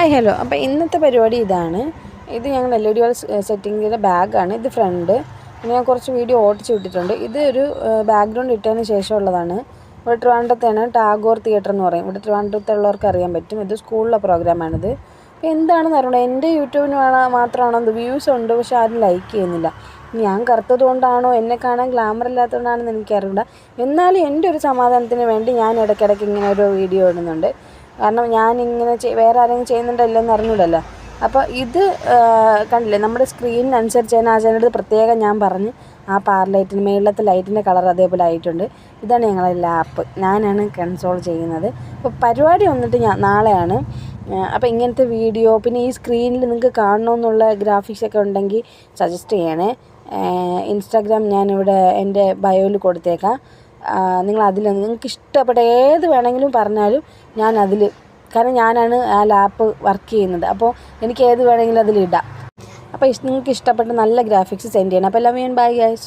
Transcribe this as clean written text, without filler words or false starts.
Hi hello. അപ്പോൾ ഇന്നത്തെ പരിപാടി ഇതാണ്. ഇത് ഞങ്ങൾ LED സെറ്റിംഗ് ചെയ്ത ബാഗാണ്. ഇത് ഫ്രണ്ട്. പിന്നെ ഞാൻ കുറച്ച് വീഡിയോ ഓടിച്ച് വിട്ടിട്ടുണ്ട്. ഇത് ഒരു ബാക്ക്ഗ്രൗണ്ട് ഇട്ടതിന് ശേഷമുള്ളതാണ്. ഇവിടെ ട്രിവാൻഡ്രത്താണ് ടാഗോർ തിയേറ്റർ എന്ന് പറയും. ഇവിടെ ട്രിവാൻഡ്രത്തുള്ളവർക്ക് അറിയാൻ പറ്റും. ഇത് സ്കൂളിലെ പ്രോഗ്രാമാണിത്. അപ്പോൾ എന്താണെന്ന് അറിയണം, എൻ്റെ യൂട്യൂബിന് മാത്രമാണോ ഇത് വ്യൂസ് ഉണ്ട്, പക്ഷെ ആരും ലൈക്ക് ചെയ്യുന്നില്ല. ഞാൻ കറുത്തത് കൊണ്ടാണോ, എന്നെ കാണാൻ ഗ്ലാമർ ഇല്ലാത്തതുകൊണ്ടാണെന്ന് എനിക്കറിയില്ല. എന്നാലും എൻ്റെ ഒരു സമാധാനത്തിന് വേണ്ടി ഞാൻ ഇടയ്ക്കിടയ്ക്ക് ഇങ്ങനെ ഒരു വീഡിയോ ഇടുന്നുണ്ട്. കാരണം ഞാനിങ്ങനെ വേറെ ആരെങ്കിലും ചെയ്യുന്നുണ്ടല്ലോ എന്ന് അറിഞ്ഞൂടല്ലോ. അപ്പോൾ ഇത് കണ്ടില്ലേ, നമ്മുടെ സ്ക്രീനിനനുസരിച്ച് തന്നെ ആ ചാനൽ പ്രത്യേകം ഞാൻ പറഞ്ഞ് ആ ലൈറ്റിന് മേളത്തെ ലൈറ്റിൻ്റെ കളർ അതേപോലെ ആയിട്ടുണ്ട്. ഇതാണ് ഞങ്ങളുടെ ലാപ്പ്. ഞാനാണ് കൺസോൾ ചെയ്യുന്നത്. അപ്പോൾ പരിപാടി വന്നിട്ട് നാളെയാണ്. അപ്പോൾ ഇങ്ങനത്തെ വീഡിയോ പിന്നെ ഈ സ്ക്രീനിൽ നിങ്ങൾക്ക് കാണണമെന്നുള്ള ഗ്രാഫിക്സൊക്കെ ഉണ്ടെങ്കിൽ സജസ്റ്റ് ചെയ്യണേ. ഇൻസ്റ്റാഗ്രാം ഞാനിവിടെ എൻ്റെ ബയോയിൽ കൊടുത്തേക്കാം. നിങ്ങളതിൽ നിങ്ങൾക്ക് ഇഷ്ടപ്പെട്ട ഏത് വേണമെങ്കിലും പറഞ്ഞാലും ഞാൻ അതിൽ, കാരണം ഞാനാണ് ആ ലാപ്പ് വർക്ക് ചെയ്യുന്നത്, അപ്പോൾ എനിക്ക് ഏത് വേണമെങ്കിലും അതിലിടാം. അപ്പോൾ നിങ്ങൾക്ക് ഇഷ്ടപ്പെട്ട നല്ല ഗ്രാഫിക്സ് സെൻഡ് ചെയ്യണം. അപ്പോൾ എല്ലാവരും ബൈ ഗൈസ്.